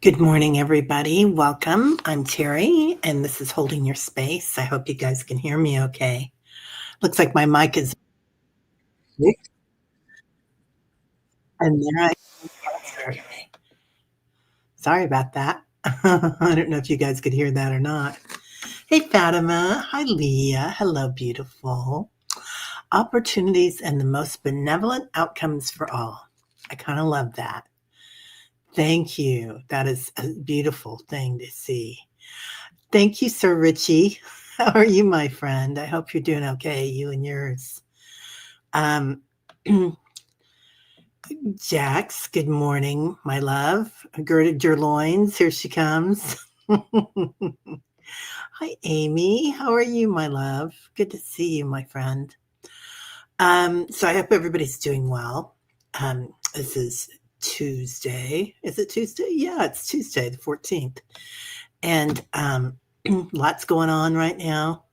Good morning, everybody. Welcome. I'm Teri, and this is Holding Your Space. I hope you guys can hear me okay. Looks like my mic is and there I am. Sorry about that. I don't know if you guys could hear that or not. Hey, Fatima. Hi, Leah. Hello, beautiful. Opportunities and the most benevolent outcomes for all. I kind of love that. Thank you. That is a beautiful thing to see. Thank you, Sir Richie. How are you, my friend? I hope you're doing okay, you and yours. Um, Jax, good morning, my love. Girded your loins. Here she comes. Hi, Amy. How are you, my love? Good to see you, my friend. So I hope everybody's doing well. This is Tuesday. Is it Tuesday? Yeah, it's Tuesday, the 14th. And lots going on right now.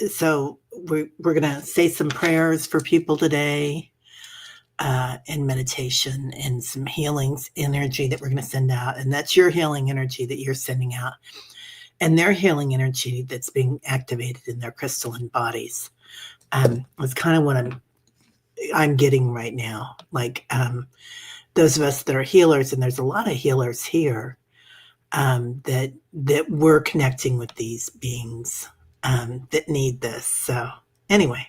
So we're going to say some prayers for people today and meditation and some healings energy that we're going to send out. And that's your healing energy that you're sending out and their healing energy that's being activated in their crystalline bodies. It's kind of what I'm getting right now. Like those of us that are healers, and there's a lot of healers here that we're connecting with these beings that need this. So anyway,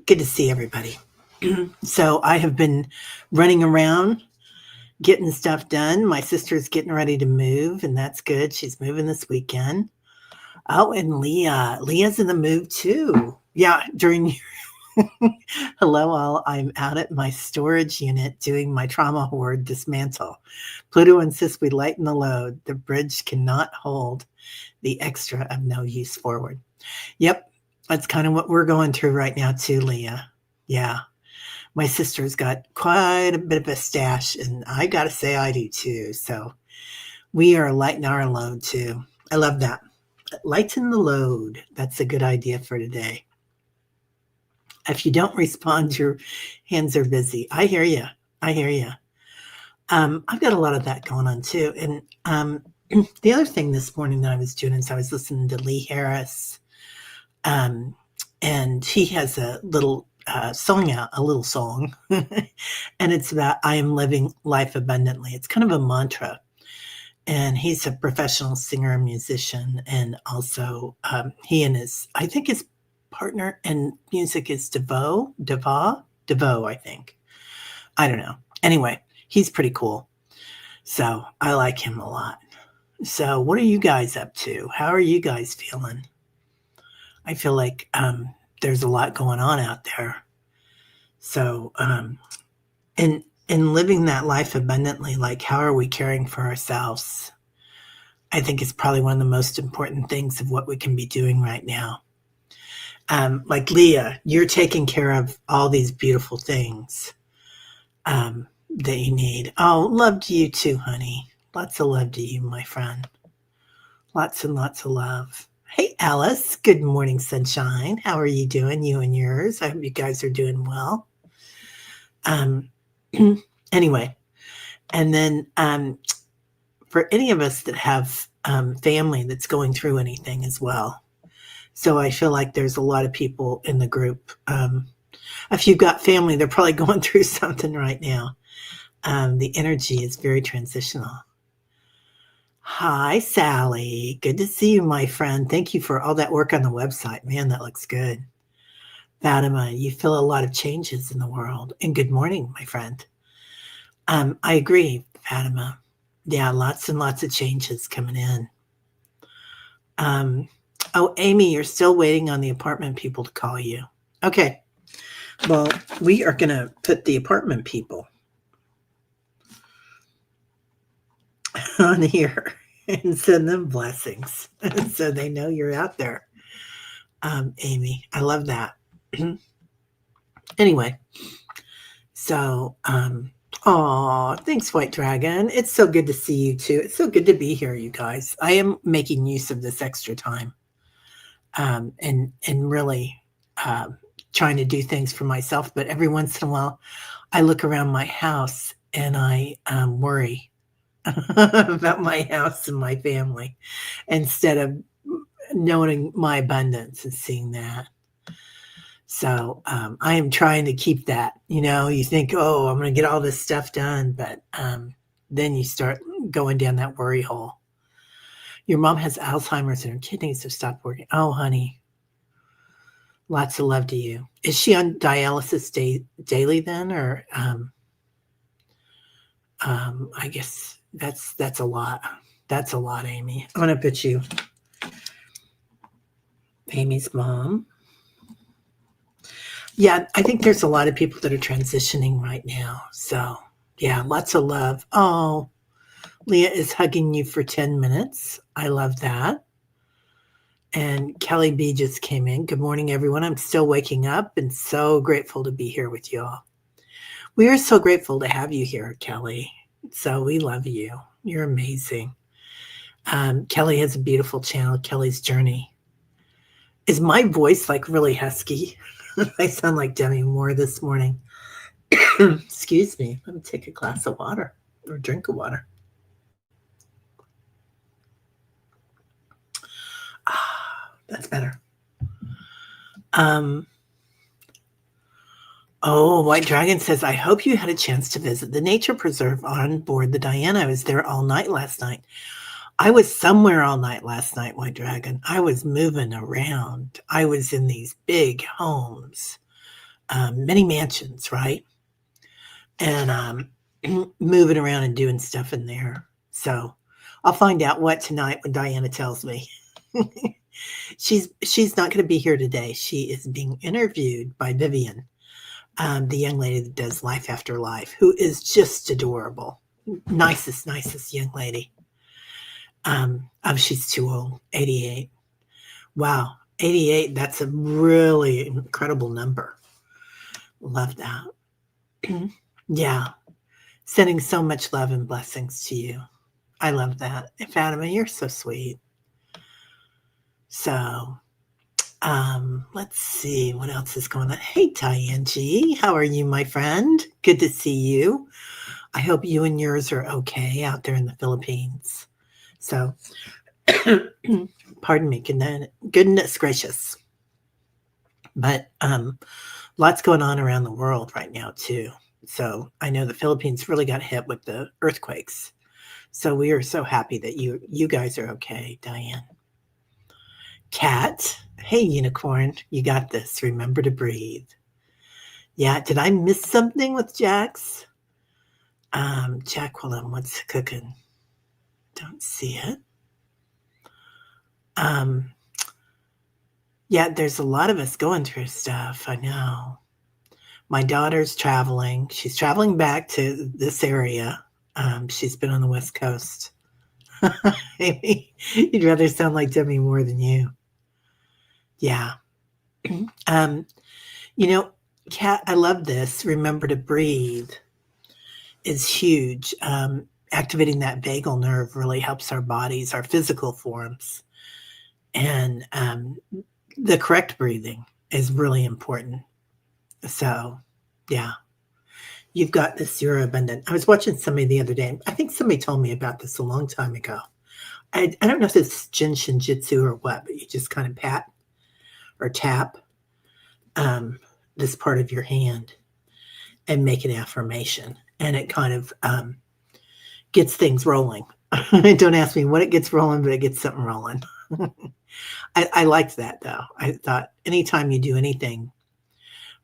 good to see everybody. So I have been running around getting stuff done. My sister's getting ready to move, and that's good. She's moving this weekend. Oh, and Leah's in the move too. Yeah, during hello all, I'm out at my storage unit doing my trauma hoard dismantle. Pluto insists we lighten the load. The bridge cannot hold the extra of no use forward. Yep, that's kind of what we're going through right now too, Leah. Yeah. My sister's got quite a bit of a stash, and I got to say I do too. So we are lightening our load too. I love that. Lighten the load. That's a good idea for today. If you don't respond, your hands are busy. I hear you. I hear you. I've got a lot of that going on too. And the other thing this morning that I was doing is I was listening to Lee Harris, and he has a little song out, a little song, and it's about I am living life abundantly. It's kind of a mantra. And he's a professional singer and musician, and also he and I think his partner in music is DeVoe, I think. I don't know. Anyway, he's pretty cool. So I like him a lot. So what are you guys up to? How are you guys feeling? I feel like there's a lot going on out there. So in living that life abundantly, like how are we caring for ourselves? I think is probably one of the most important things of what we can be doing right now. Like Leah, you're taking care of all these beautiful things that you need. Oh, love to you too, honey. Lots of love to you, my friend. Lots and lots of love. Hey, Alice. Good morning, sunshine. How are you doing, you and yours? I hope you guys are doing well. Anyway, and then for any of us that have family that's going through anything as well. So I feel like there's a lot of people in the group. If you've got family, they're probably going through something right now. The energy is very transitional. Hi, Sally. Good to see you, my friend. Thank you for all that work on the website. Man, that looks good. Fatima, you feel a lot of changes in the world. And good morning, my friend. I agree, Fatima. Yeah, lots and lots of changes coming in. Oh, Amy, you're still waiting on the apartment people to call you. Okay. Well, we are going to put the apartment people on here and send them blessings so they know you're out there. Amy, I love that. Anyway, so, thanks, White Dragon. It's so good to see you too. It's so good to be here, you guys. I am making use of this extra time, and really trying to do things for myself. But every once in a while, I look around my house and I worry. about my house and my family instead of knowing my abundance and seeing that. So I am trying to keep that. You think, oh, I'm going to get all this stuff done, but then you start going down that worry hole. Your mom has Alzheimer's and her kidneys have stopped working. Oh, honey, lots of love to you. Is she on dialysis daily then, or I guess that's a lot. That's a lot, Amy. I'm going to put you, Amy's mom. Yeah, I think there's a lot of people that are transitioning right now. So, yeah, lots of love. Oh, Leah is hugging you for 10 minutes. I love that. And Kelly B just came in. Good morning, everyone. I'm still waking up and so grateful to be here with you all. We are so grateful to have you here, Kelly. So we love you. You're amazing. Kelly has a beautiful channel, Kelly's Journey. Is my voice like really husky? I sound like Demi Moore this morning. Excuse me. Let me take a glass of water or drink of water. That's better. Oh, White Dragon says, I hope you had a chance to visit the nature preserve on board the Diana. I was there all night last night. I was somewhere all night last night, White Dragon. I was moving around. I was in these big homes, many mansions, right? And moving around and doing stuff in there. So I'll find out what tonight when Diana tells me. She's not going to be here today. She is being interviewed by Vivian, the young lady that does Life After Life, who is just adorable. Nicest young lady. She's too old, 88. Wow, 88, that's a really incredible number. Love that. Yeah, sending so much love and blessings to you. I love that. Fatima, you're so sweet. So, let's see what else is going on. Hey, Diane G, how are you, my friend? Good to see you. I hope you and yours are okay out there in the Philippines. So, pardon me, goodness gracious. But lots going on around the world right now, too. So I know the Philippines really got hit with the earthquakes. So we are so happy that you guys are okay, Diane. Kat, hey, Unicorn, you got this. Remember to breathe. Yeah, did I miss something with Jax? Jacqueline, what's cooking? Don't see it. Yeah, there's a lot of us going through stuff. I know. My daughter's traveling. She's traveling back to this area. She's been on the West Coast. Amy, you'd rather sound like Demi Moore than you. Yeah. Kat, I love this. Remember to breathe is huge. Activating that vagal nerve really helps our bodies, our physical forms. And the correct breathing is really important. So, yeah, you've got this. You're abundant. I was watching somebody the other day. I think somebody told me about this a long time ago. I don't know if it's Jin Shinjitsu or what, but you just kind of pat or tap this part of your hand and make an affirmation. And it kind of gets things rolling. Don't ask me what it gets rolling, but it gets something rolling. I liked that, though. I thought anytime you do anything,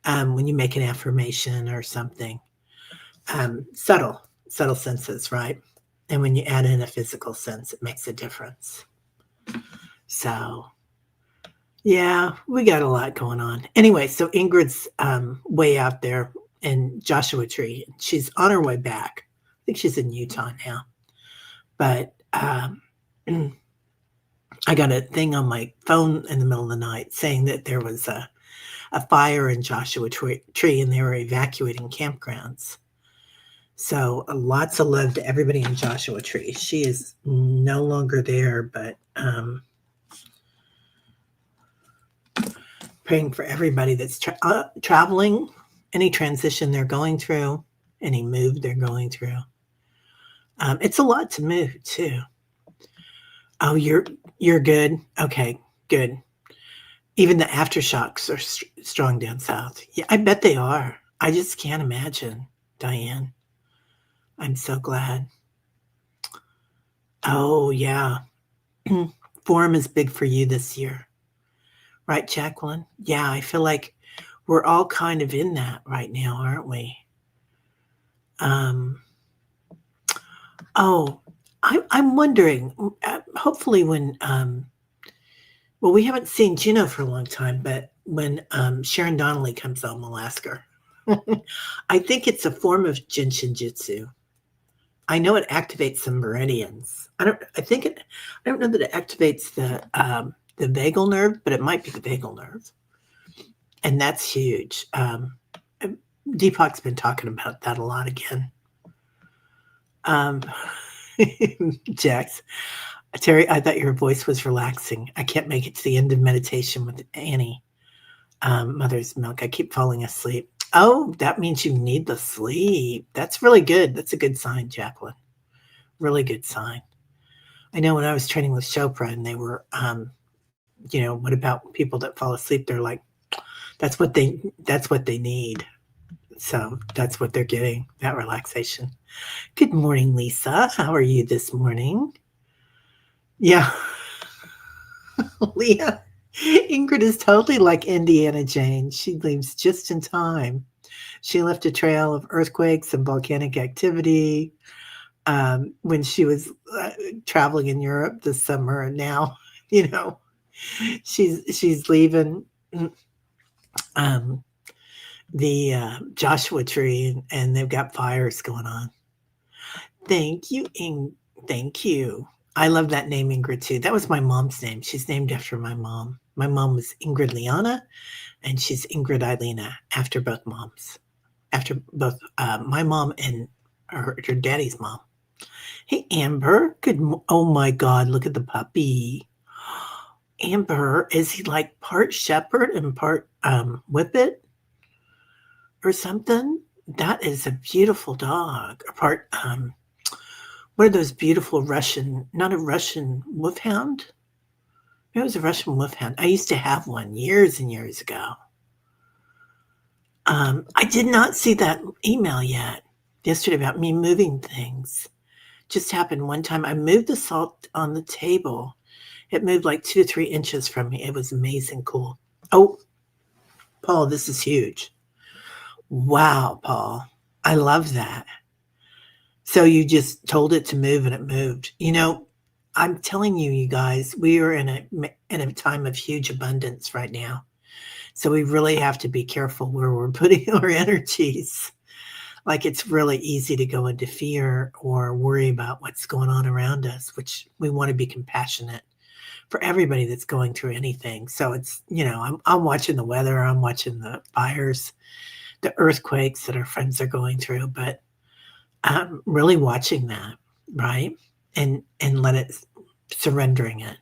when you make an affirmation or something, subtle senses, right? And when you add in a physical sense, it makes a difference. So, yeah, we got a lot going on. Anyway, so Ingrid's way out there in Joshua Tree. She's on her way back. I think she's in Utah now. But I got a thing on my phone in the middle of the night saying that there was a fire in Joshua Tree and they were evacuating campgrounds. So lots of love to everybody in Joshua Tree. She is no longer there, but praying for everybody that's traveling, any transition they're going through, any move they're going through. It's a lot to move too. Oh, you're good. Okay, good. Even the aftershocks are strong down south. Yeah, I bet they are. I just can't imagine, Diane. I'm so glad. Oh, yeah. Forum is big for you this year, right, Jacqueline? Yeah, I feel like we're all kind of in that right now, aren't we? Um, oh, I'm wondering, hopefully when, well, we haven't seen Juno for a long time, but when Sharon Donnelly comes home, we'll ask her. I think it's a form of Jinshin Jitsu. I know it activates some meridians. I don't know that it activates the vagal nerve, but it might be the vagal nerve. And that's huge. Deepak's been talking about that a lot again. Jax, Teri, I thought your voice was relaxing. I can't make it to the end of meditation with Annie. Mother's milk. I keep falling asleep. Oh, that means you need the sleep. That's really good. That's a good sign, Jacqueline. Really good sign. I know when I was training with Chopra and they were, what about people that fall asleep? They're like, that's what they need. So that's what they're getting, that relaxation. Good morning, Lisa. How are you this morning? Yeah. Leah, Ingrid is totally like Indiana Jane. She leaves just in time. She left a trail of earthquakes and volcanic activity when she was traveling in Europe this summer, and now, she's leaving the Joshua tree, and they've got fires going on. Thank you, Thank you. I love that name, Ingrid, too. That was my mom's name. She's named after my mom. My mom was Ingrid Liana, and she's Ingrid Eilina after both moms. After both my mom and her daddy's mom. Hey, Amber. Oh, my God. Look at the puppy. Amber, is he like part shepherd and part whippet or something? That is a beautiful dog. Or part, what are those beautiful Russian, not a Russian wolfhound? It was a Russian wolfhound. I used to have one years and years ago. I did not see that email yet yesterday about me moving things. Just happened one time. I moved the salt on the table. It moved like 2 to 3 inches from me. It was amazing cool. Oh, Paul, this is huge. Wow, Paul. I love that. So you just told it to move and it moved. I'm telling you, you guys, we are in a time of huge abundance right now. So we really have to be careful where we're putting our energies. Like, it's really easy to go into fear or worry about what's going on around us, which we want to be compassionate for everybody that's going through anything. So it's, I'm watching the weather, I'm watching the fires, the earthquakes that our friends are going through, but I'm really watching that, right? And let it, surrendering it.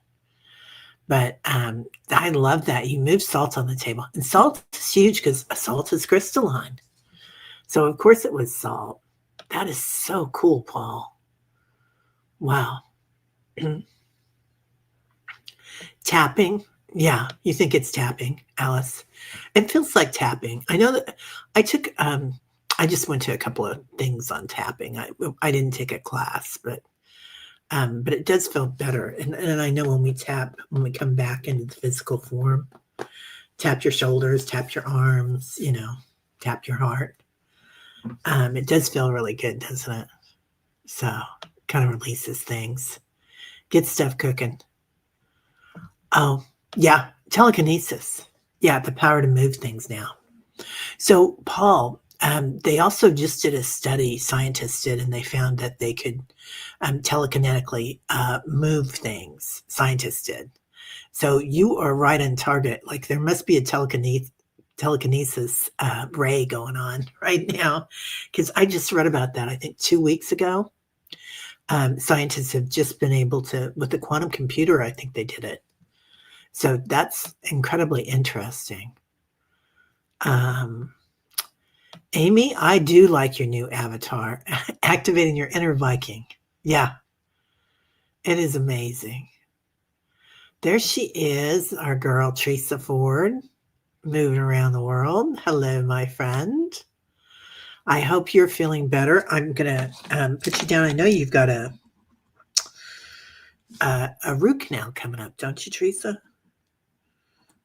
But I love that you move salt on the table, and salt is huge because salt is crystalline. So of course it was salt. That is so cool, Paul. Wow. Tapping. Yeah, you think it's tapping, Alice. It feels like tapping. I know that I took, I just went to a couple of things on tapping. I didn't take a class, but it does feel better. And I know when we tap, when we come back into the physical form, tap your shoulders, tap your arms, tap your heart. It does feel really good, doesn't it? So kind of releases things. Get stuff cooking. Oh, yeah. Telekinesis. Yeah, the power to move things now. So, Paul, they also just did a study, scientists did, and they found that they could telekinetically move things. Scientists did. So you are right on target. Like, there must be a telekinesis ray going on right now, because I just read about that, I think 2 weeks ago. Scientists have just been able to, with the quantum computer, I think they did it. So that's incredibly interesting. Amy, I do like your new avatar, activating your inner Viking. Yeah, it is amazing. There she is, our girl Teresa Ford, moving around the world. Hello, my friend. I hope you're feeling better. I'm gonna put you down. I know you've got a root canal coming up, don't you, Teresa?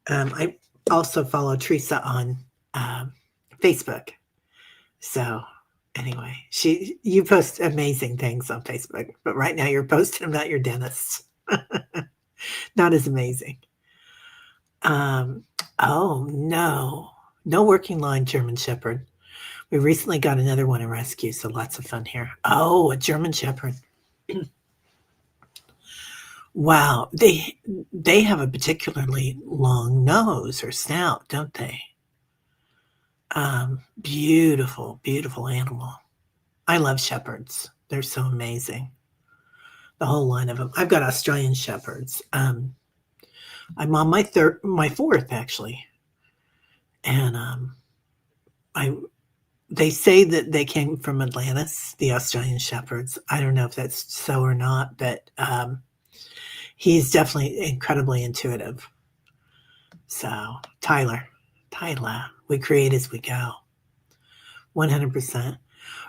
I also follow Teresa on Facebook. So anyway, you post amazing things on Facebook, but right now you're posting about your dentist. Not as amazing. Um, oh no, no working line German Shepherd. We recently got another one in rescue, so lots of fun here. Oh, a German Shepherd. Wow, they have a particularly long nose or snout, don't they? Beautiful, beautiful animal. I love shepherds. They're so amazing. The whole line of them. I've got Australian shepherds. I'm on my fourth actually, and I they say that they came from Atlantis, the Australian shepherds. I don't know if that's so or not, but he's definitely incredibly intuitive. So Tyler, we create as we go. 100%.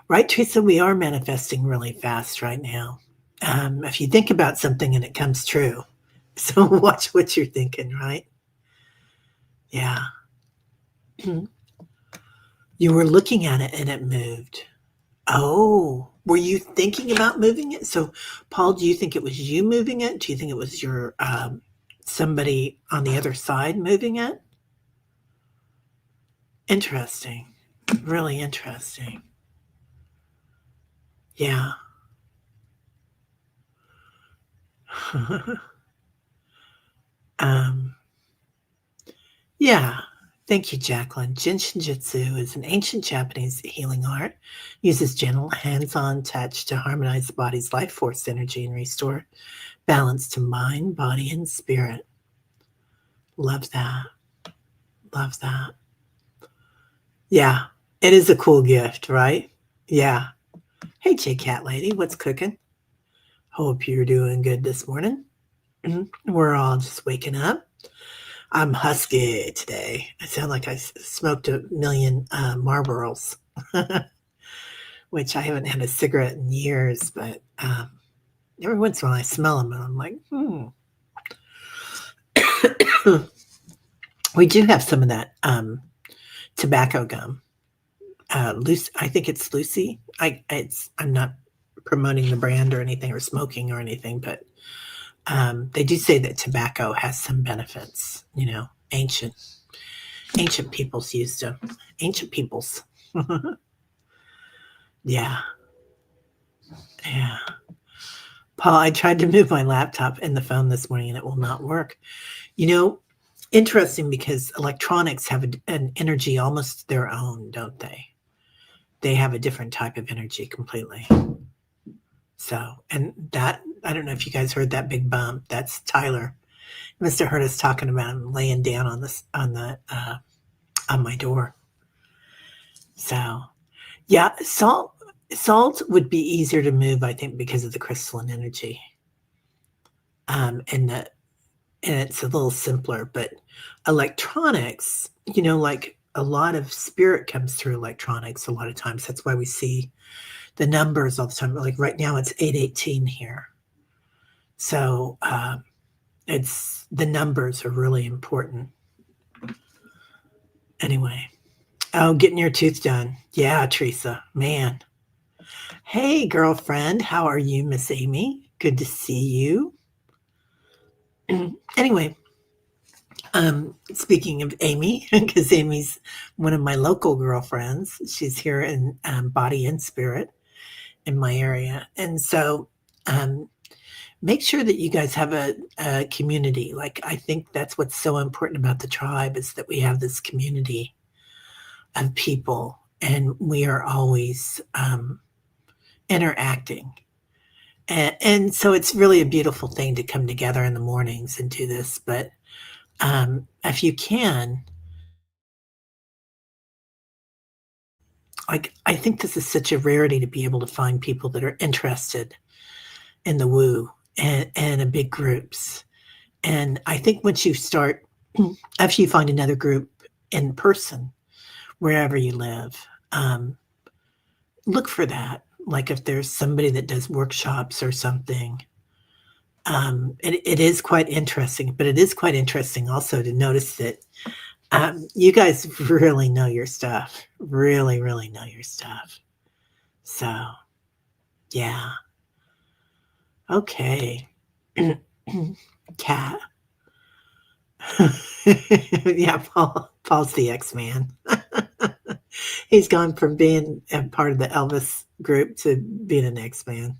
Right, Teresa, we are manifesting really fast right now. If you think about something and it comes true, so watch what you're thinking, right? Yeah. You were looking at it and it moved. Oh, were you thinking about moving it? So, Paul, do you think it was you moving it? Do you think it was your somebody on the other side moving it? Interesting. Really interesting. Yeah. um, yeah. Thank you, Jacqueline. Jinshin Jitsu is an ancient Japanese healing art. Uses gentle, hands-on touch to harmonize the body's life force energy and restore balance to mind, body, and spirit. Love that. Love that. Yeah, it is a cool gift, right? Yeah. Hey, J Cat Lady, what's cooking? Hope you're doing good this morning. We're all just waking up. I'm husky today. I sound like I smoked a million Marlboros, which I haven't had a cigarette in years, but every once in a while I smell them and I'm like, We do have some of that tobacco gum. Lucy, I think it's Lucy. I'm not promoting the brand or anything or smoking or anything, but they do say that tobacco has some benefits. Ancient peoples used them. Ancient peoples. Yeah, yeah. Paul, I tried to move my laptop and the phone this morning and it will not work. You know, interesting because electronics have an energy almost their own, don't they? They have a different type of energy completely. So, and that, I don't know if you guys heard that big bump. That's Tyler. You must have heard us talking about him laying down on my door. So, yeah, salt would be easier to move, I think, because of the crystalline energy. And it's a little simpler, but electronics, like a lot of spirit comes through electronics a lot of times. That's why we see the numbers all the time. Like right now it's 818 here. So it's the numbers are really important. Anyway. Oh, getting your tooth done. Yeah, Teresa. Man. Hey, girlfriend. How are you, Miss Amy? Good to see you. Anyway, speaking of Amy, because Amy's one of my local girlfriends. She's here in body and spirit in my area. And so make sure that you guys have a community. Like, I think that's what's so important about the tribe is that we have this community of people and we are always interacting. And so it's really a beautiful thing to come together in the mornings and do this. But if you can, like, I think this is such a rarity to be able to find people that are interested in the woo and in big groups. And I think once you start, after you find another group in person, wherever you live, look for that. Like if there's somebody that does workshops or something, it is quite interesting, but it is quite interesting also to notice that you guys really know your stuff, really, really know your stuff. So, yeah. Okay. Cat. Yeah, Paul's the X-Man. He's gone from being a part of the Elvis group to being an X-Man.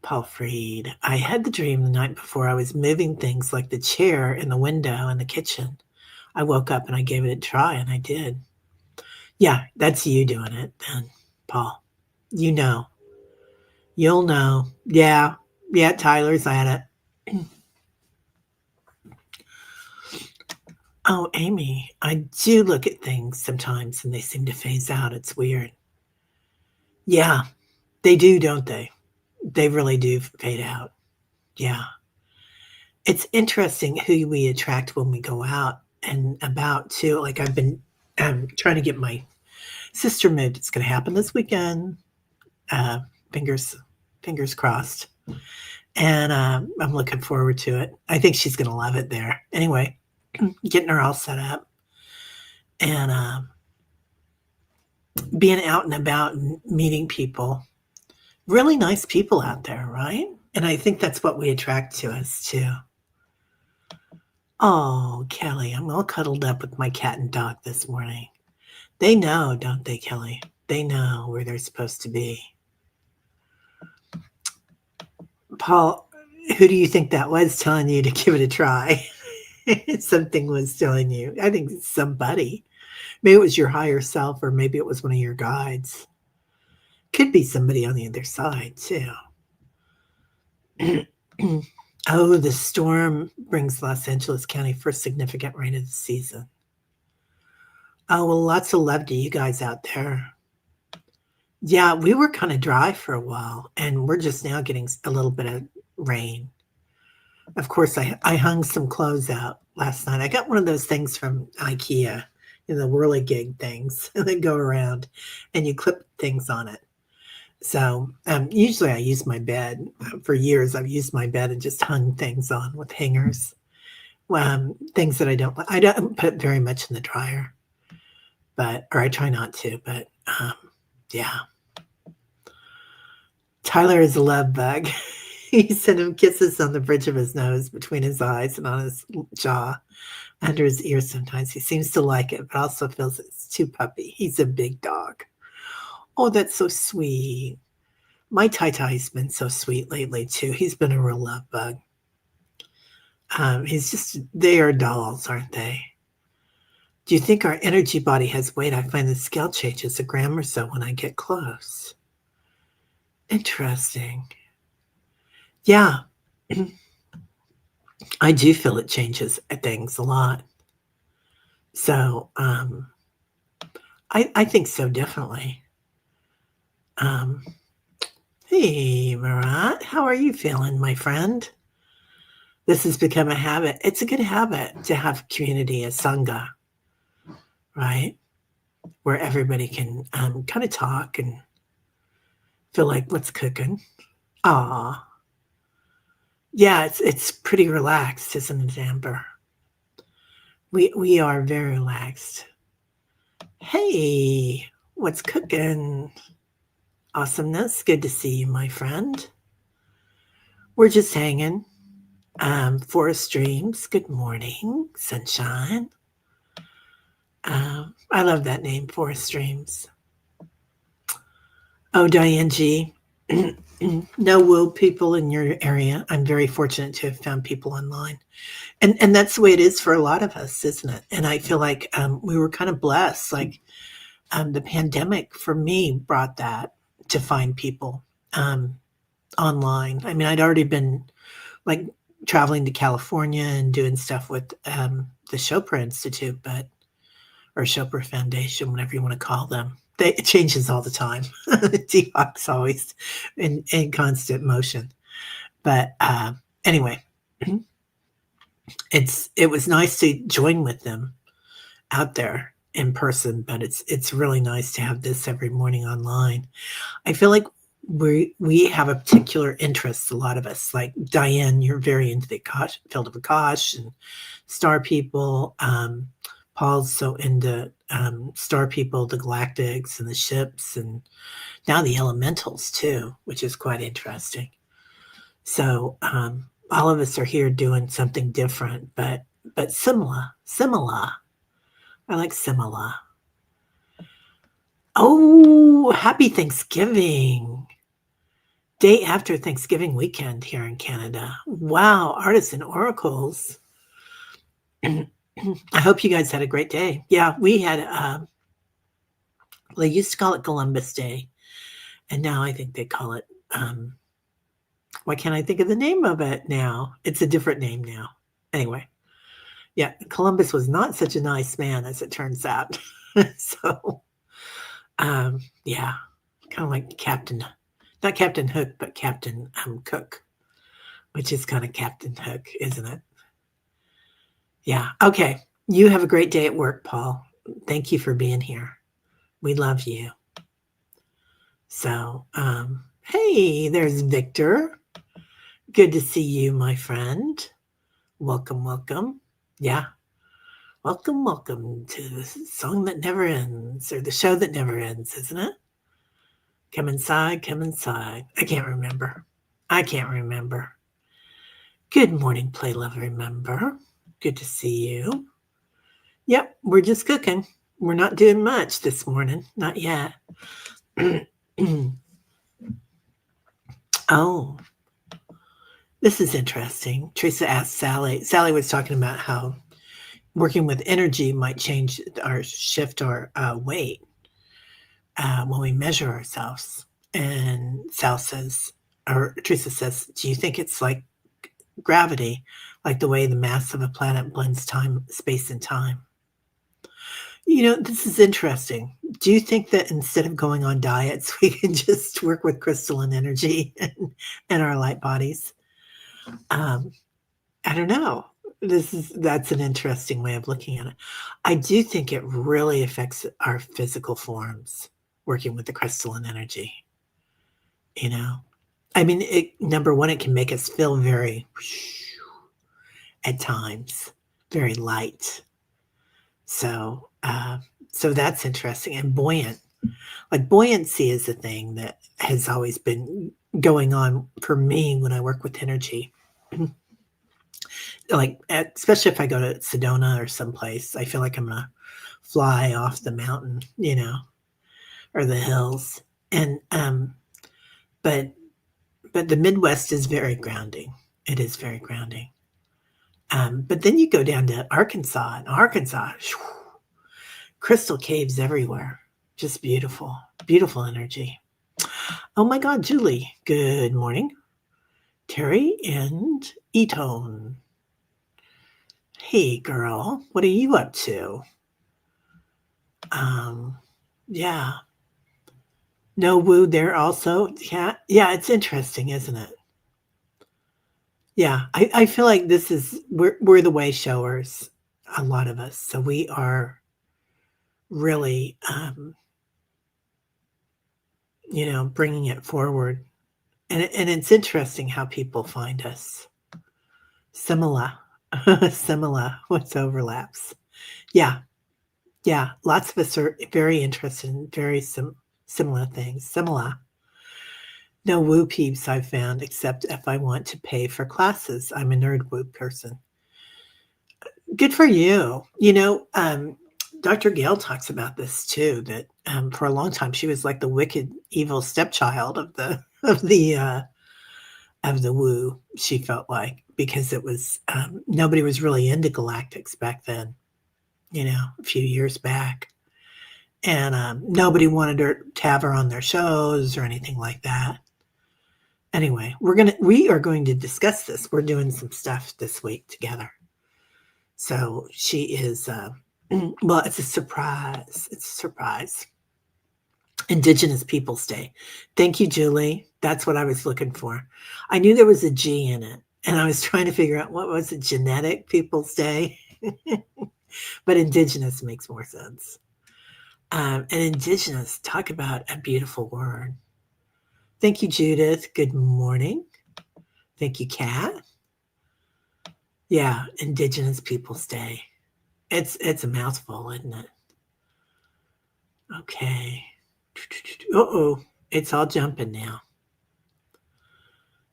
Paul Freed. I had the dream the night before I was moving things like the chair in the window in the kitchen. I woke up and I gave it a try, and I did. Yeah, that's you doing it then, Paul. You know. You'll know. Yeah. Yeah, Tyler's at it. Oh, Amy, I do look at things sometimes and they seem to phase out. It's weird. Yeah, they do, don't they? They really do fade out. Yeah. It's interesting who we attract when we go out and about too. Like I've been trying to get my sister moved. It's going to happen this weekend. Uh, fingers crossed. And I'm looking forward to it. I think she's going to love it there. Anyway, getting her all set up and being out and about and meeting people. Really nice people out there, right? And I think that's what we attract to us too. Oh, Kelly, I'm all cuddled up with my cat and dog this morning. They know, don't they, Kelly? They know where they're supposed to be. Paul, who do you think that was telling you to give it a try? Something was telling you. I think it's somebody. Maybe it was your higher self, or maybe it was one of your guides. Could be somebody on the other side, too. Oh, the storm brings Los Angeles County first significant rain of the season. Oh, well, lots of love to you guys out there. Yeah, we were kind of dry for a while, and we're just now getting a little bit of rain. Of course, I hung some clothes out last night. I got one of those things from IKEA, the whirligig things that go around, and you clip things on it. So usually I use my bed. For years, I've used my bed and just hung things on with hangers. Things that I don't put very much in the dryer, or I try not to. But yeah, Tyler is a love bug. He sent him kisses on the bridge of his nose, between his eyes, and on his jaw, under his ear sometimes. He seems to like it, but also feels it's too puppy. He's a big dog. Oh, that's so sweet. My Tai-Tai's been so sweet lately, too. He's been a real love bug. They are dolls, aren't they? Do you think our energy body has weight? I find the scale changes a gram or so when I get close. Interesting. Yeah. I do feel it changes things a lot. So I think so, definitely. Hey, Marat, how are you feeling, my friend? This has become a habit. It's a good habit to have community, a sangha, right? Where everybody can kind of talk and feel like what's cooking. Aw. Yeah, it's pretty relaxed, isn't it, Amber? We are very relaxed. Hey, what's cooking? Awesomeness. Good to see you, my friend. We're just hanging. Forest Dreams. Good morning, sunshine. I love that name, Forest Dreams. Oh, Diane G. No woo people in your area. I'm very fortunate to have found people online. And that's the way it is for a lot of us, isn't it? And I feel like we were kind of blessed. Like the pandemic for me brought that to find people online. I mean, I'd already been like traveling to California and doing stuff with the Chopra Institute, but or Chopra Foundation, whatever you want to call them. It changes all the time. Deepak's always in constant motion. But anyway, it was nice to join with them out there in person, but it's really nice to have this every morning online. I feel like we have a particular interest, a lot of us. Like Diane, you're very into the field of Akash and star people. Paul's so into star people, the galactics and the ships, and now the elementals too, which is quite interesting. So all of us are here doing something different, but similar. I like similar. Oh, happy Thanksgiving. Day after Thanksgiving weekend here in Canada. Wow, Artists and Oracles. I hope you guys had a great day. Yeah, we had, they used to call it Columbus Day, and now I think they call it, why can't I think of the name of it now? It's a different name now. Anyway, yeah, Columbus was not such a nice man, as it turns out. So, yeah, kind of like not Captain Hook, but Captain Cook, which is kind of Captain Hook, isn't it? Yeah. Okay. You have a great day at work, Paul. Thank you for being here. We love you. So, hey, there's Victor. Good to see you, my friend. Welcome. Yeah. Welcome to the song that never ends, or the show that never ends, isn't it? Come inside. I can't remember. Good morning, Play Love Remember. Good to see you. Yep, we're just cooking. We're not doing much this morning. Not yet. Oh, this is interesting. Teresa asked Sally. Sally was talking about how working with energy might shift our weight when we measure ourselves. And Teresa says, do you think it's like gravity, like the way the mass of a planet blends space and time? This is interesting. Do you think that instead of going on diets, we can just work with crystalline energy and our light bodies? I don't know. That's an interesting way of looking at it. I do think it really affects our physical forms, working with the crystalline energy. I mean, number one, it can make us feel very, at times, very light. So that's interesting, and buoyant. Like buoyancy is a thing that has always been going on for me when I work with energy. Like, especially if I go to Sedona or someplace, I feel like I'm gonna fly off the mountain, or the hills. And but the Midwest is very grounding. It is very grounding. But then you go down to Arkansas, crystal caves everywhere. Just beautiful energy. Oh my God, Julie. Good morning. Teri and Etone. Hey girl, what are you up to? Yeah. No woo there also. Yeah, it's interesting, isn't it? Yeah, I feel like we're the way showers, a lot of us. So we are really, bringing it forward. And it's interesting how people find us. Similar. What's overlaps? Yeah. Lots of us are very interested in very similar things. Similar. No woo peeps I've found, except if I want to pay for classes. I'm a nerd woo person. Good for you. Dr. Gail talks about this too, that for a long time she was like the wicked, evil stepchild of the woo, she felt like, because it was nobody was really into galactics back then, a few years back. And nobody wanted to have her on their shows or anything like that. Anyway, we are going to discuss this. We're doing some stuff this week together. So she is Well, it's a surprise. It's a surprise. Indigenous Peoples Day. Thank you, Julie. That's what I was looking for. I knew there was a G in it, and I was trying to figure out what was it, Genetic Peoples Day? But Indigenous makes more sense. And Indigenous, talk about a beautiful word. Thank you, Judith. Good morning. Thank you, Kat. Yeah, Indigenous Peoples Day. It's a mouthful, isn't it? Okay. Uh-oh, it's all jumping now.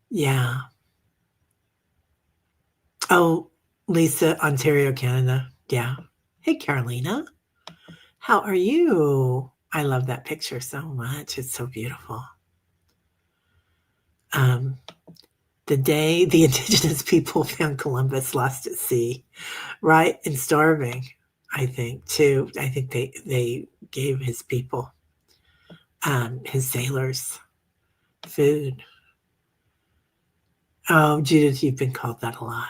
Yeah. Oh, Lisa, Ontario, Canada. Yeah. Hey, Carolina. How are you? I love that picture so much. It's so beautiful. The day the indigenous people found Columbus lost at sea, right? And starving, I think, too. I think they gave his people, his sailors, food. Oh, Judith, you've been called that a lot.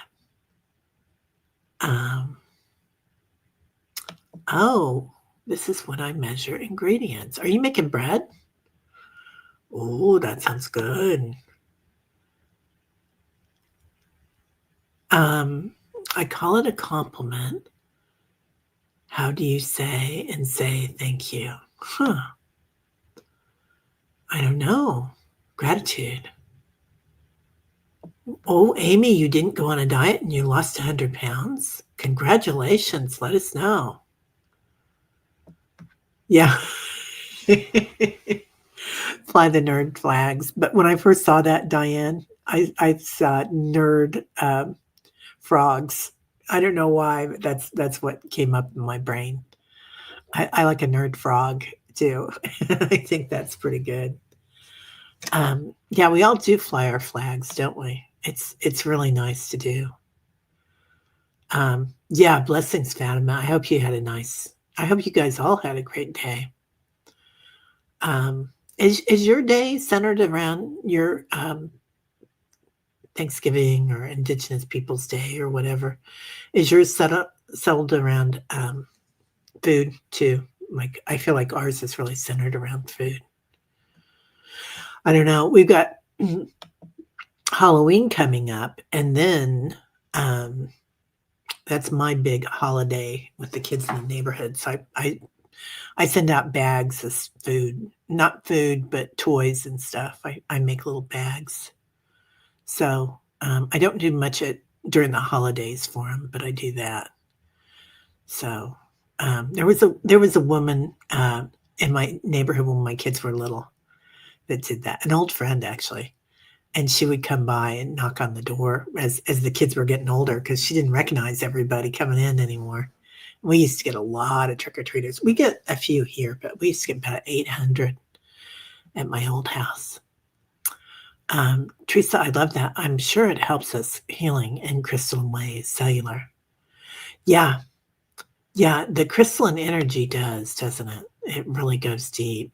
Oh, this is when I measure ingredients. Are you making bread? Oh, that sounds good. I call it a compliment. How do you say and say thank you? Huh. I don't know. Gratitude. Oh, Amy, you didn't go on a diet and you lost 100 pounds? Congratulations. Let us know. Yeah. Fly the nerd flags. But when I first saw that, Diane, I saw nerd frogs. I don't know why, but that's what came up in my brain. I like a nerd frog too. I think that's pretty good. Yeah, we all do fly our flags, don't we? It's really nice to do. Yeah, blessings, Fatima. I hope you had a nice. I hope you guys all had a great day. Is your day centered around your Thanksgiving or Indigenous Peoples Day or whatever? Is yours settled around food too? Like I feel like ours is really centered around food. I don't know. We've got Halloween coming up, and then that's my big holiday with the kids in the neighborhood. So I send out bags of food, not food, but toys and stuff. I make little bags. So I don't do much during the holidays for them, but I do that. So there was a woman in my neighborhood when my kids were little that did that. An old friend actually, and she would come by and knock on the door as the kids were getting older because she didn't recognize everybody coming in anymore. We used to get a lot of trick-or-treaters. We get a few here, but we used to get about 800 at my old house. Teresa, I love that. I'm sure it helps us healing in crystalline ways, cellular. Yeah. Yeah, the crystalline energy does, doesn't it? It really goes deep.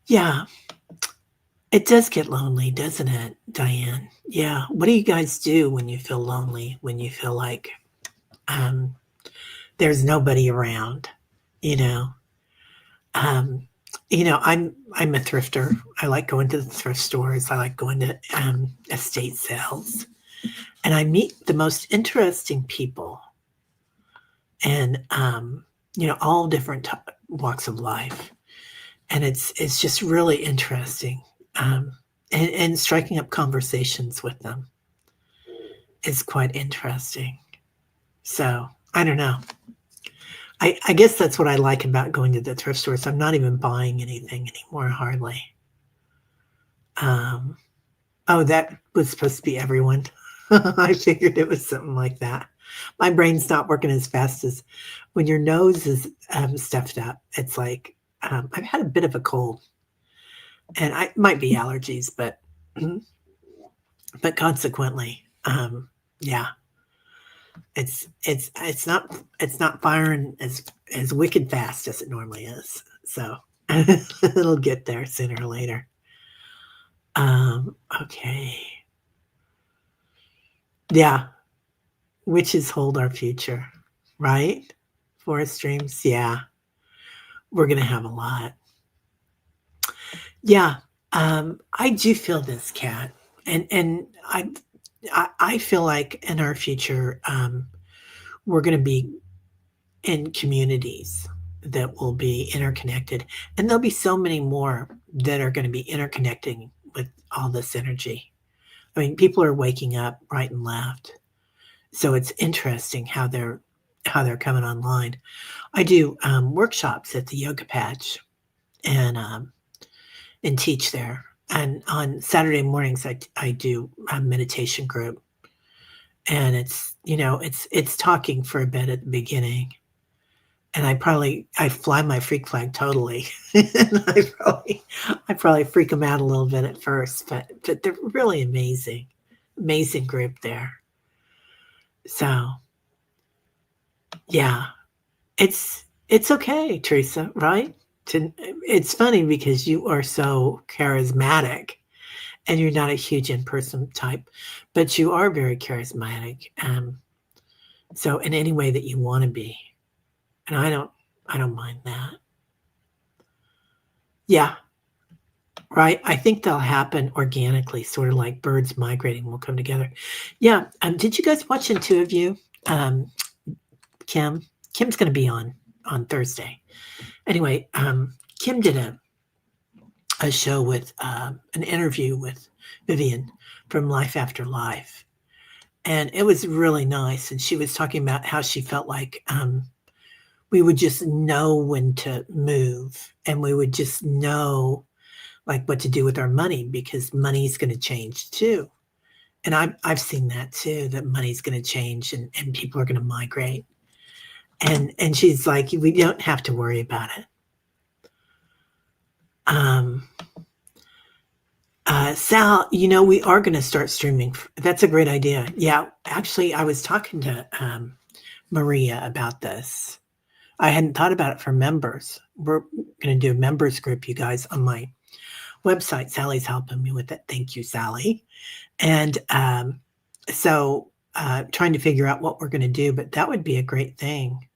Yeah. It does get lonely, doesn't it, Diane? Yeah. What do you guys do when you feel lonely, when you feel like there's nobody around, you know? I'm a thrifter. I like going to the thrift stores. I like going to estate sales. And I meet the most interesting people and all different walks of life. And it's just really interesting. And striking up conversations with them is quite interesting. So I don't know. I guess that's what I like about going to the thrift stores. I'm not even buying anything anymore, hardly. Oh, that was supposed to be everyone. I figured it was something like that. My brain's not working as fast as when your nose is stuffed up. It's like I've had a bit of a cold, and I might be allergies, but consequently, yeah, it's not firing as wicked fast as it normally is. So it'll get there sooner or later. Okay. Yeah. witches hold our future, right? Forest dreams, yeah, we're gonna have a lot. Yeah, I do feel this, Kat, and I feel like in our future, we're gonna be in communities that will be interconnected, and there'll be so many more that are gonna be interconnecting with all this energy. I mean, people are waking up right and left, so it's interesting how they're coming online. I do, workshops at the Yoga Patch and, and teach there, and on Saturday mornings, I do a meditation group, and it's, it's talking for a bit at the beginning, and I fly my freak flag totally, and I probably freak them out a little bit at first, but they're really amazing, amazing group there. So, yeah, it's okay, Teresa, right? It's funny because you are so charismatic, and you're not a huge in-person type, but you are very charismatic, so in any way that you wanna be, and I don't mind that. Yeah, right, I think they'll happen organically, sorta like birds migrating will come together. Yeah, did you guys watch In 2 of You? Um, Kim? Kim's gonna be on Thursday. Anyway, Kim did a show with, an interview with Vivian from Life After Life, and it was really nice, and she was talking about how she felt like, we would just know when to move, and we would just know, like, what to do with our money because money's gonna change too, and I've seen that too, that money's gonna change and people are gonna migrate, and she's like, "We don't have to worry about it." Um, Sal, we are gonna start streaming. That's a great idea. Yeah, actually, I was talking to, Maria about this. I hadn't thought about it for members. We're gonna do a members group, you guys, on my website. Sally's helping me with it. Thank you, Sally. And, so, trying to figure out what we're gonna do, but that would be a great thing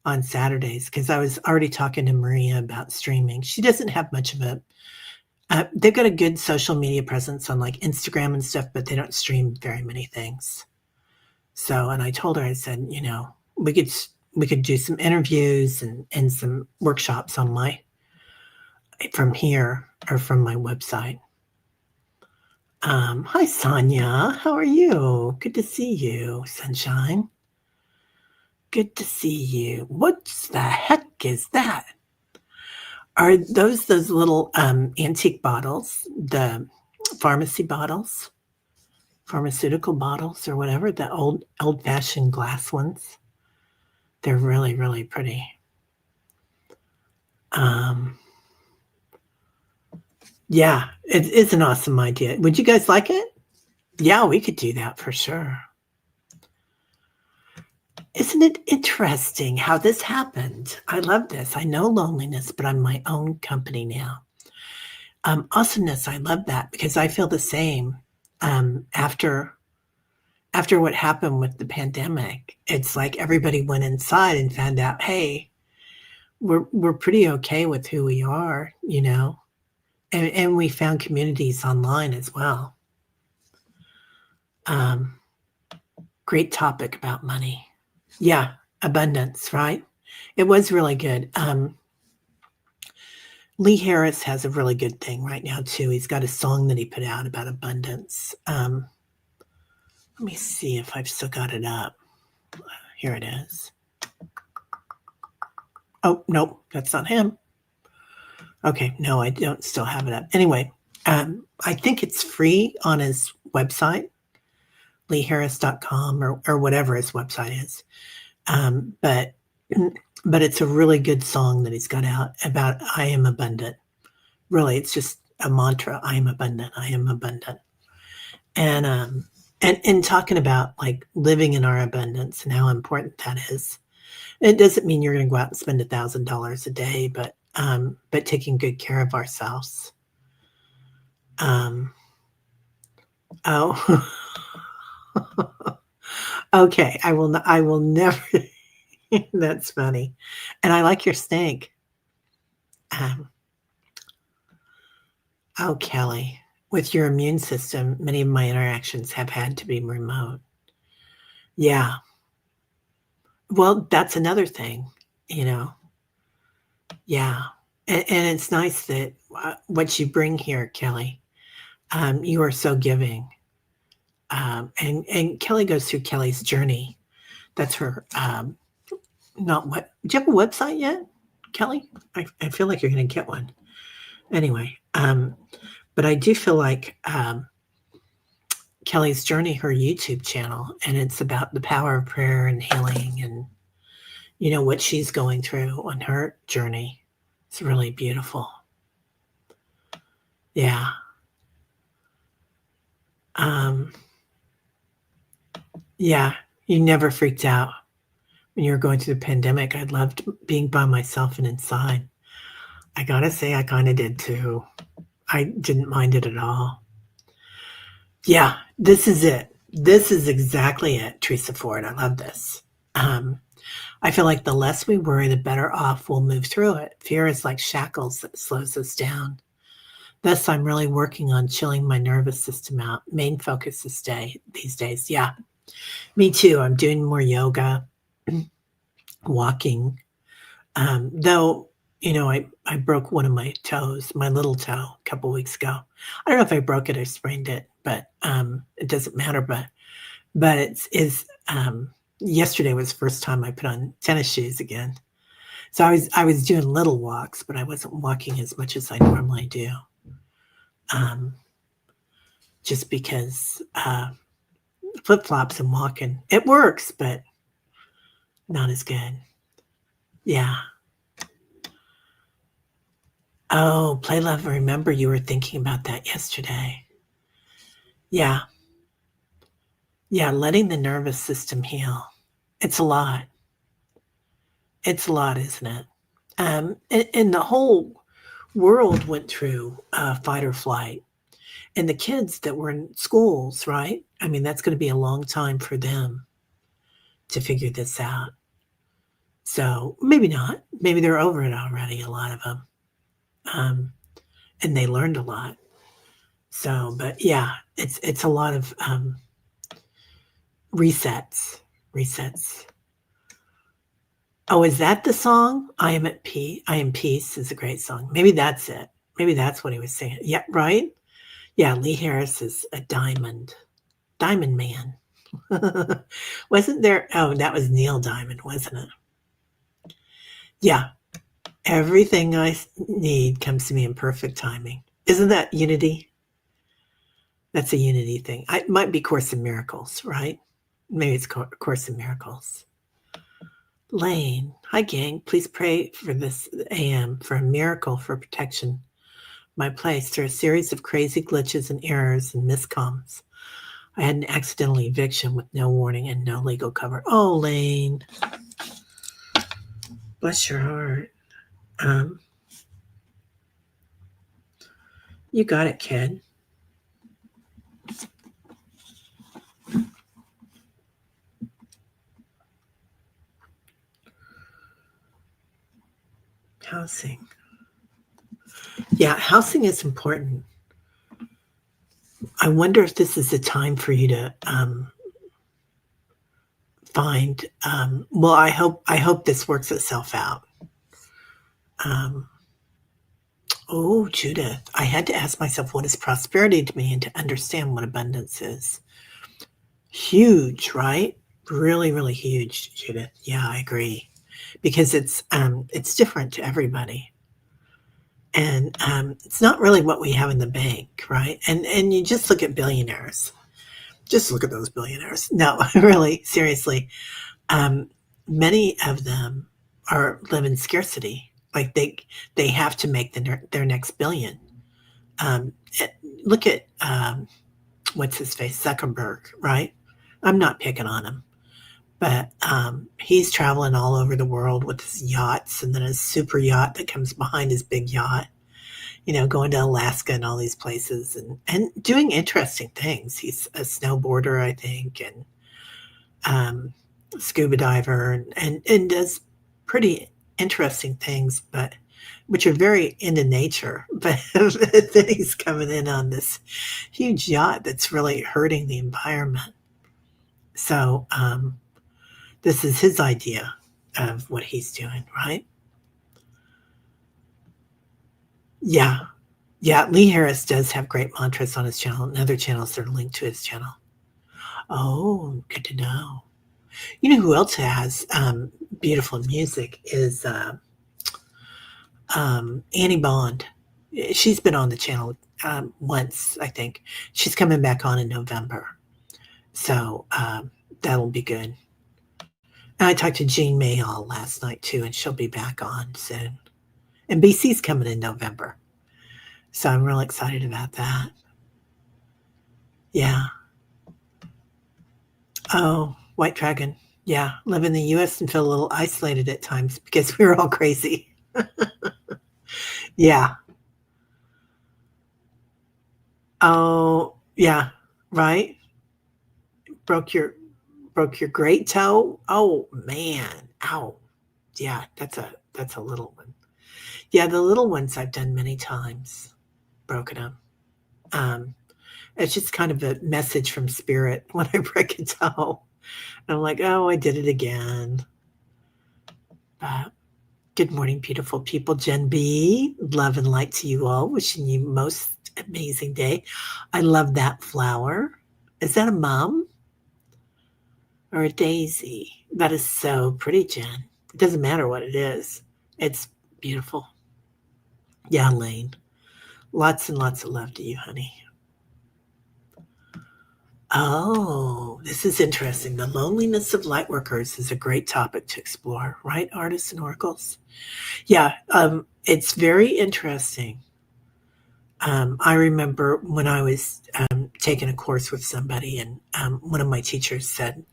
on Saturdays because I was already talking to Maria about streaming. She doesn't have much of a they've got a good social media presence on, like, Instagram and stuff, but they don't stream very many things. So, and I told her, I said, we could do some interviews and some workshops on my from here or from my website. Hi, Sonia. How are you? Good to see you, sunshine. Good to see you. What the heck is that? Are those little antique bottles, the pharmacy bottles, pharmaceutical bottles or whatever, the old-fashioned glass ones? They're really, really pretty. Um, yeah, it's an awesome idea. Would you guys like it? Yeah, we could do that for sure. Isn't it interesting how this happened? I love this. I know loneliness, but I'm my own company now. Awesomeness, I love that because I feel the same. After what happened with the pandemic, it's like everybody went inside and found out, hey, we're pretty okay with who we are, and we found communities online as well. Um, Great topic about money. Yeah, abundance, right? It was really good. Lee Harris has a really good thing right now too. He's got a song that he put out about abundance. Let me see if I've still got it up. Here it is. Oh, nope, that's not him. Okay, no, I don't still have it up. Anyway, I think it's free on his website, leeharris.com or whatever his website is. But it's a really good song that he's got out about I am abundant. Really, it's just a mantra. I am abundant. I am abundant. And talking about like living in our abundance and how important that is. It doesn't mean you're going to go out and spend $1,000 a day, but taking good care of ourselves. Oh, Okay, I will never. That's funny. And I like your snake. Um, oh, Kelly, with your immune system, many of my interactions have had to be remote. Yeah. Well, that's another thing, you know. Yeah. And it's nice that what you bring here, Kelly, you are so giving. And Kelly goes through Kelly's journey. That's her. Not what? Do you have a website yet, Kelly? I feel like you're going to get one. Anyway, but I do feel like Kelly's journey, her YouTube channel, and it's about the power of prayer and healing, and what she's going through on her journey. It's really beautiful. Yeah. Yeah. You never freaked out when you were going through the pandemic. I loved being by myself and inside. I gotta say, I kind of did too. I didn't mind it at all. Yeah, this is it. This is exactly it, Teresa Ford. I love this. I feel like the less we worry, the better off we'll move through it. Fear is like shackles that slows us down. Thus, I'm really working on chilling my nervous system out. Main focus these days. Yeah, me too. I'm doing more yoga, walking. Though, I broke one of my toes, my little toe, a couple weeks ago. I don't know if I broke it or sprained it, but it doesn't matter. But it's yesterday was the first time I put on tennis shoes again. So I was doing little walks, but I wasn't walking as much as I normally do. Just because flip-flops and walking, it works, but not as good. Yeah. Oh, Play Love, remember you were thinking about that yesterday. Yeah. Yeah, letting the nervous system heal. It's a lot. It's a lot, isn't it? And the whole world went through fight or flight. And the kids that were in schools, right? I mean, that's going to be a long time for them to figure this out. So maybe not. Maybe they're over it already, a lot of them. And they learned a lot. So, but yeah, it's a lot of resets. Oh, is that the song? I am at peace. I am peace is a great song. Maybe that's it. Maybe that's what he was saying. Yeah, right? Yeah, Lee Harris is a diamond man. Wasn't there? Oh, that was Neil Diamond, wasn't it? Yeah. Everything I need comes to me in perfect timing. Isn't that unity? That's a unity thing. It might be Course in Miracles, right? Maybe it's Course in Miracles. Lane, hi gang. Please pray for this AM for a miracle for protection. My place through a series of crazy glitches and errors and miscoms. I had an accidental eviction with no warning and no legal cover. Oh, Lane. Bless your heart. You got it, kid. Housing. Yeah, housing is important. I wonder if this is a time for you to find. Well, I hope this works itself out. Oh, Judith, I had to ask myself, what is prosperity to me, and to understand what abundance is. Huge, right? Really, really huge, Judith. Yeah, I agree. Because it's different to everybody. And it's not really what we have in the bank, right? And you just look at billionaires. Just look at those billionaires. No, really, seriously. Many of them live in scarcity. Like they have to make their next billion. Look at what's his face, Zuckerberg, right? I'm not picking on him, but he's traveling all over the world with his yachts, and then his super yacht that comes behind his big yacht. Going to Alaska and all these places and doing interesting things. He's a snowboarder, I think, and scuba diver and does pretty interesting things, but which are very into nature. But then he's coming in on this huge yacht that's really hurting the environment. So this is his idea of what he's doing, right? Yeah. Yeah, Lee Harris does have great mantras on his channel and other channels that are linked to his channel. Oh, good to know. You know who else has beautiful music is Annie Bond. She's been on the channel once, I think. She's coming back on in November. So that'll be good. And I talked to Jean Mayall last night too, and she'll be back on soon. And BC's coming in November. So I'm real excited about that. Yeah. Oh, White Dragon. Yeah. Live in the US and feel a little isolated at times because we're all crazy. Yeah. Oh, yeah. Right. Broke your great toe. Oh man. Ow. Yeah, that's a little one. Yeah, the little ones I've done many times. Broken them. It's just kind of a message from spirit when I break a toe. I'm like, oh, I did it again. But good morning, beautiful people. Jen B, love and light to you all. Wishing you most amazing day. I love that flower. Is that a mum or a daisy? That is so pretty, Jen. It doesn't matter what it is. It's beautiful. Yeah, Lane. Lots and lots of love to you, honey. Oh, this is interesting. The loneliness of light workers is a great topic to explore, right, artists and oracles? Yeah, it's very interesting. I remember when I was taking a course with somebody, and one of my teachers said,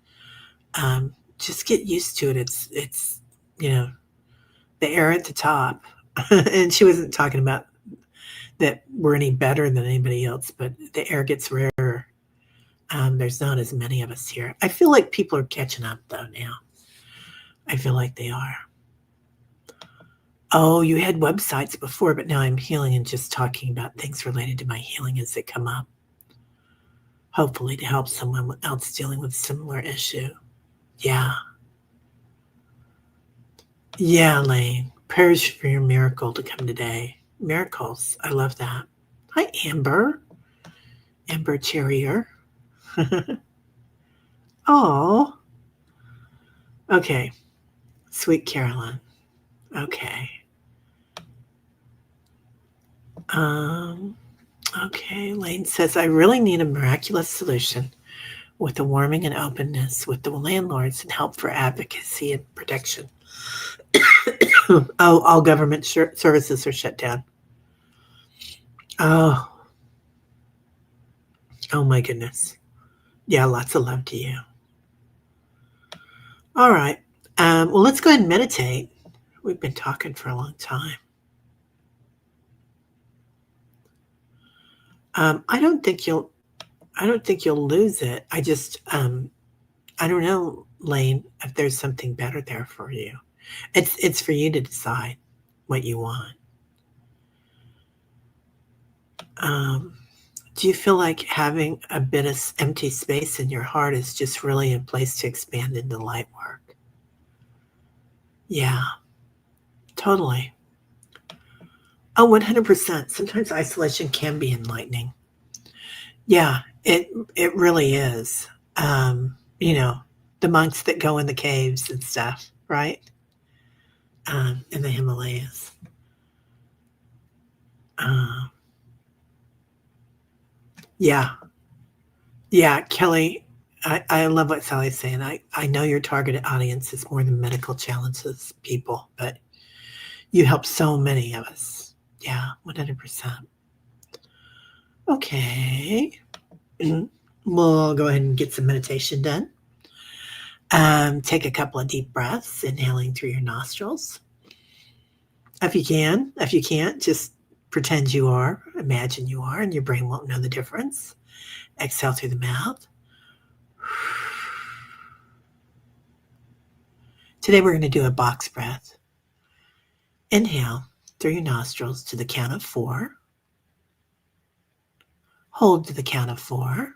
"Just get used to it. It's the air at the top," and she wasn't talking about that we're any better than anybody else, but the air gets rarer. There's not as many of us here. I feel like people are catching up though now. I feel like they are. Oh, you had websites before, but now I'm healing and just talking about things related to my healing as they come up. Hopefully to help someone else dealing with a similar issue. Yeah. Yeah, Lane. Prayers for your miracle to come today. Miracles. I love that. Hi, Amber. Amber Terrier. Oh. Okay. Sweet Carolyn. Okay. Okay, Lane says, I really need a miraculous solution with the warming and openness with the landlords and help for advocacy and protection. Oh, all government services are shut down. Oh my goodness. Yeah, lots of love to you. All right. Well, let's go ahead and meditate. We've been talking for a long time. I don't think you'll lose it. I just, I don't know, Lane, if there's something better there for you. It's for you to decide what you want. Do you feel like having a bit of empty space in your heart is just really a place to expand into light work? Yeah, totally. Oh, 100%. Sometimes isolation can be enlightening. Yeah, it really is. The monks that go in the caves and stuff, right? In the Himalayas. Yeah. Yeah, Kelly, I love what Sally's saying. I know your targeted audience is more than medical challenges people, but you help so many of us. Yeah, 100%. Okay. We'll go ahead and get some meditation done. Take a couple of deep breaths, inhaling through your nostrils. If you can. If you can't, just pretend you are, imagine you are, and your brain won't know the difference. Exhale through the mouth. Today we're going to do a box breath. Inhale through your nostrils to the count of 4. Hold to the count of 4.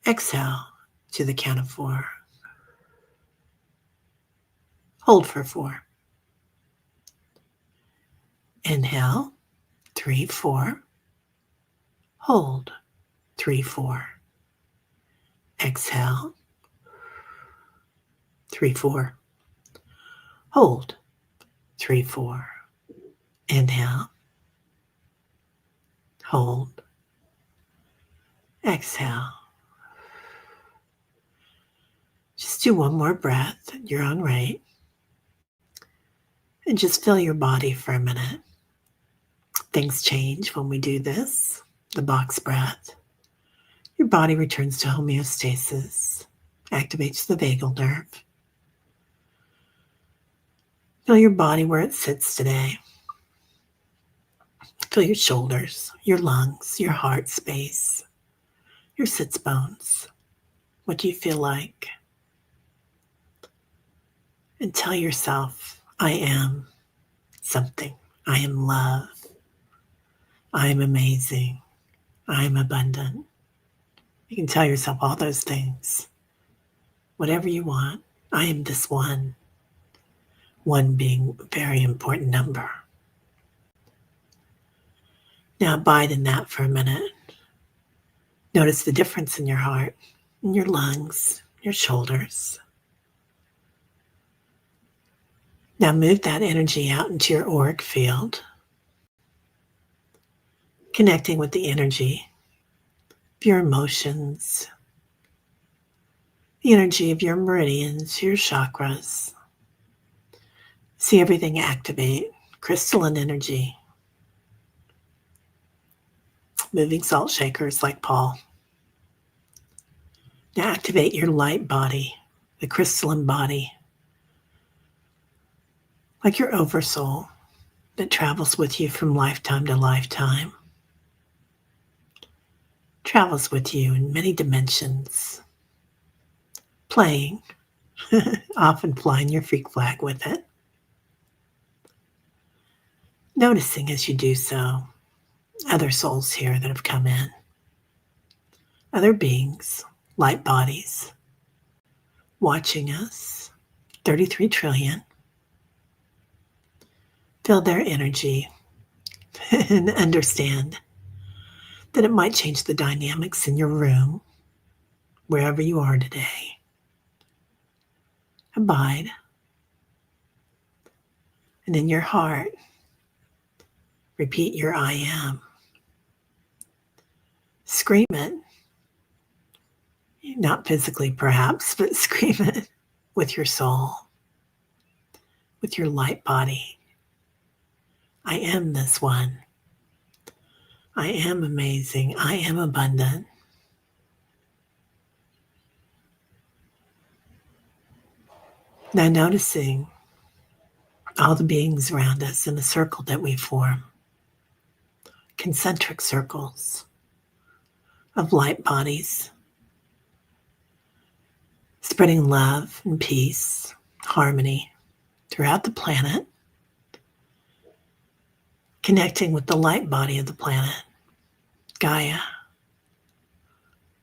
Exhale to the count of 4. Hold for 4. Inhale, 3, 4. Hold, 3, 4. Exhale, 3, 4. Hold, 3, 4. Inhale, hold, exhale. Just do one more breath at your own rate. And just feel your body for a minute. Things change when we do this, the box breath. Your body returns to homeostasis, activates the vagal nerve. Feel your body where it sits today. Feel your shoulders, your lungs, your heart space, your sits bones. What do you feel like? And tell yourself, I am something. I am love. I am amazing. I am abundant. You can tell yourself all those things. Whatever you want. I am this one. One being a very important number. Now abide in that for a minute. Notice the difference in your heart, in your lungs, your shoulders. Now move that energy out into your auric field, connecting with the energy of your emotions, the energy of your meridians, your chakras. See everything activate, crystalline energy. Moving salt shakers like Paul. Now activate your light body, the crystalline body, like your oversoul that travels with you from lifetime to lifetime. Travels with you in many dimensions, playing, often flying your freak flag with it. Noticing as you do so, other souls here that have come in, other beings, light bodies, watching us, 33 trillion. Feel their energy and understand that it might change the dynamics in your room, wherever you are today. Abide. And in your heart, repeat your I am. Scream it. Not physically perhaps, but scream it with your soul, with your light body. I am this one. I am amazing. I am abundant. Now noticing all the beings around us in the circle that we form, concentric circles of light bodies, spreading love and peace, harmony throughout the planet, connecting with the light body of the planet, Gaia,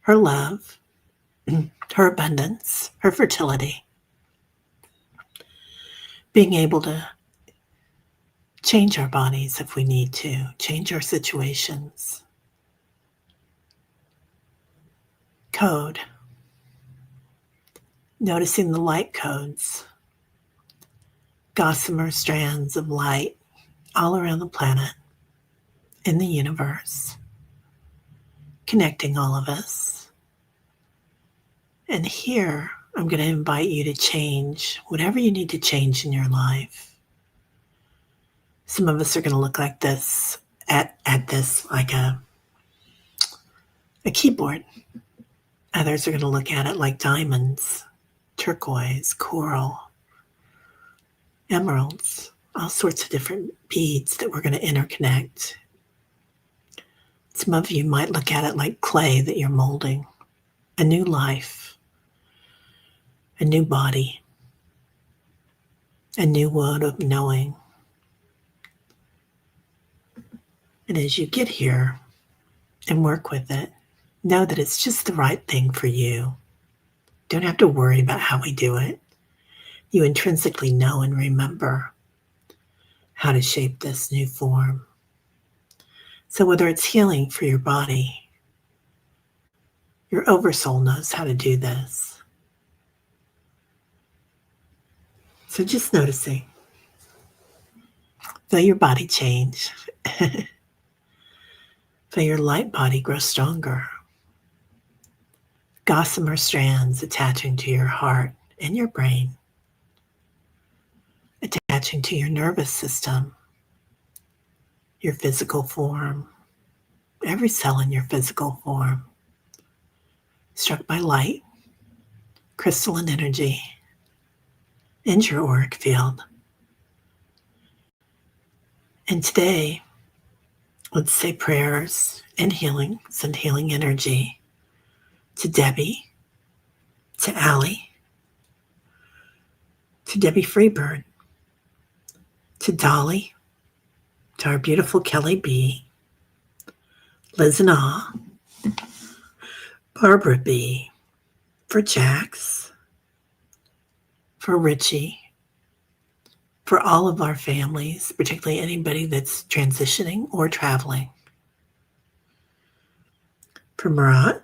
her love, her abundance, her fertility, being able to change our bodies if we need to, change our situations. Code. Noticing the light codes, gossamer strands of light all around the planet, in the universe, connecting all of us. And here, I'm going to invite you to change whatever you need to change in your life. Some of us are going to look like this, at this, like a keyboard. Others are going to look at it like diamonds, turquoise, coral, emeralds, all sorts of different beads that we're going to interconnect. Some of you might look at it like clay that you're molding, a new life, a new body, a new world of knowing. And as you get here and work with it, know that it's just the right thing for you. Don't have to worry about how we do it. You intrinsically know and remember how to shape this new form. So whether it's healing for your body, your oversoul knows how to do this. So just noticing. Feel your body change. Feel your light body grow stronger. Gossamer strands attaching to your heart and your brain, attaching to your nervous system, your physical form, every cell in your physical form, struck by light, crystalline energy, and your auric field. And today, let's say prayers and healing, send healing energy to Debbie, to Allie, to Debbie Freebird, to Dolly, to our beautiful Kelly B, Liz and Ah, Barbara B, for Jax, for Richie, for all of our families, particularly anybody that's transitioning or traveling, for Murat,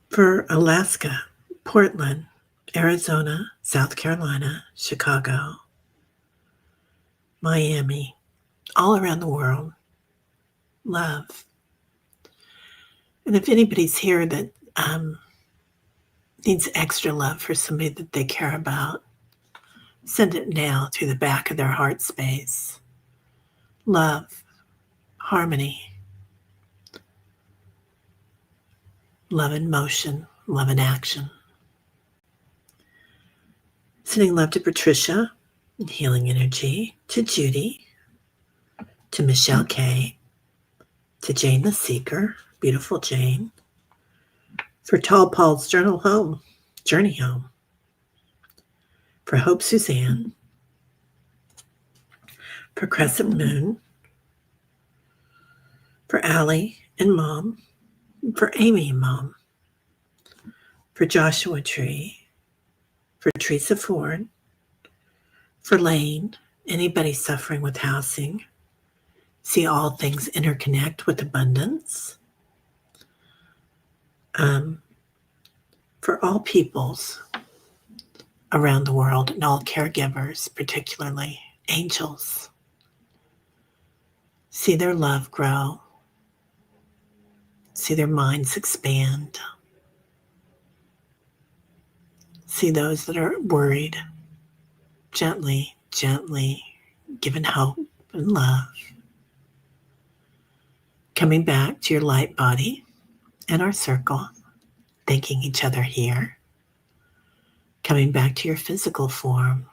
for Alaska, Portland, Arizona, South Carolina, Chicago, Miami, all around the world. Love. And if anybody's here that needs extra love for somebody that they care about, send it now through the back of their heart space. Love, harmony, love in motion, love in action. Sending love to Patricia, healing energy, to Judy, to Michelle K, to Jane the Seeker, beautiful Jane, for Tall Paul's journey home, for Hope Suzanne, for Crescent Moon, for Allie and Mom, for Amy and Mom, for Joshua Tree, for Teresa Ford, for Lane, anybody suffering with housing. See all things interconnect with abundance. For all peoples around the world and all caregivers, particularly angels. See their love grow. See their minds expand. See those that are worried, gently, gently given hope and love. Coming back to your light body and our circle, thanking each other here. Coming back to your physical form.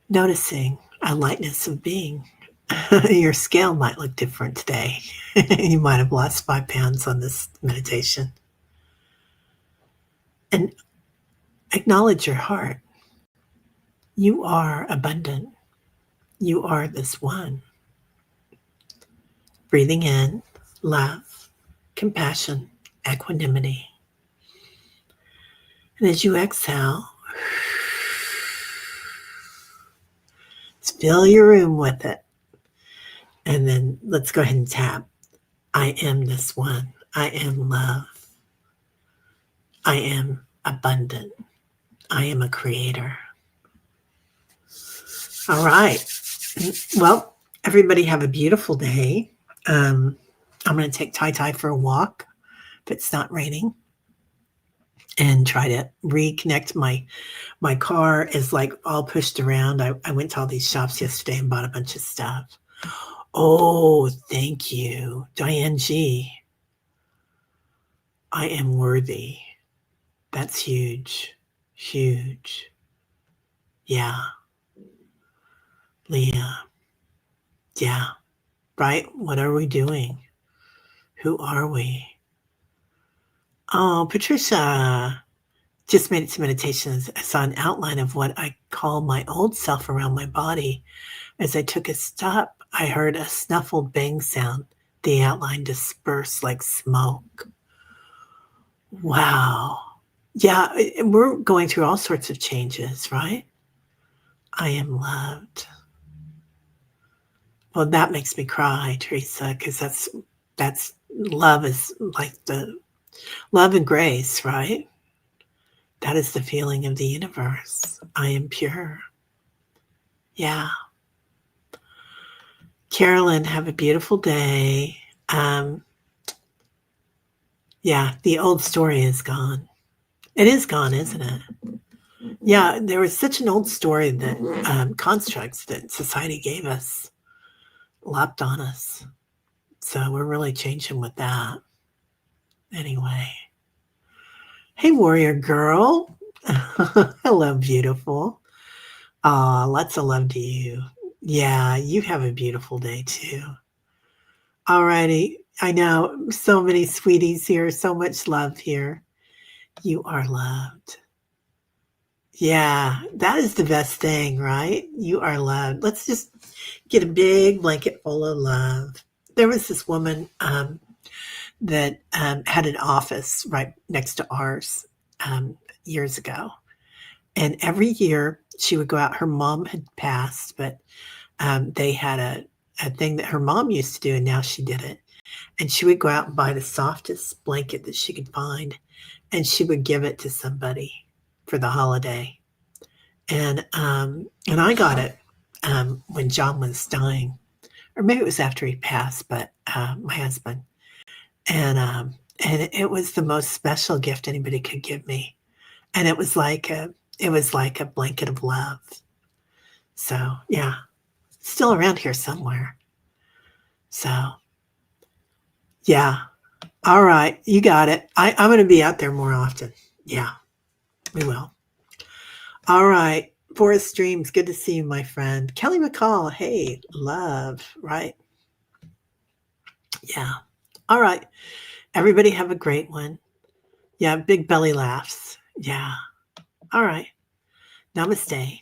Noticing a lightness of being. Your scale might look different today. You might have lost 5 pounds on this meditation. And acknowledge your heart. You are abundant. You are this one. Breathing in, love, compassion, equanimity. And as you exhale, fill your room with it. And then let's go ahead and tap. I am this one. I am love. I am abundant. I am a creator. All right. Well, everybody have a beautiful day. I'm going to take Tai for a walk if it's not raining and try to reconnect. My car is like all pushed around. I went to all these shops yesterday and bought a bunch of stuff. Oh, thank you, Diane G. I am worthy. That's huge. Huge. Yeah. Leah. Yeah. Right? What are we doing? Who are we? Oh, Patricia just made it to meditation. I saw an outline of what I call my old self around my body. As I took a step, I heard a snuffled bang sound. The outline dispersed like smoke. Wow. Yeah, we're going through all sorts of changes, right? I am loved. Well, that makes me cry, Teresa, because that's love is like the love and grace, right? That is the feeling of the universe. I am pure. Yeah. Carolyn, have a beautiful day. Yeah, the old story is gone. It is gone, isn't it? Yeah, there was such an old story that constructs that society gave us lopped on us. So we're really changing with that. Anyway. Hey, warrior girl. Hello, beautiful. Lots of love to you. Yeah, you have a beautiful day too. All righty. I know so many sweeties here, so much love here. You are loved. Yeah, that is the best thing, right? You are loved. Let's just get a big blanket full of love. There was this woman that had an office right next to ours years ago. And every year she would go out. Her mom had passed, but they had a thing that her mom used to do, and now she did it. And she would go out and buy the softest blanket that she could find, and she would give it to somebody for the holiday. And I got it when John was dying, or maybe it was after he passed, but my husband. And it was the most special gift anybody could give me. And it was like a blanket of love. So yeah, still around here somewhere. So yeah. All right, you got it. I'm going to be out there more often. Yeah, we will. All right, Forest Dreams, good to see you, my friend. Kelly McCall, hey, love, right? Yeah. All right, everybody have a great one. Yeah, big belly laughs. Yeah. All right. Namaste.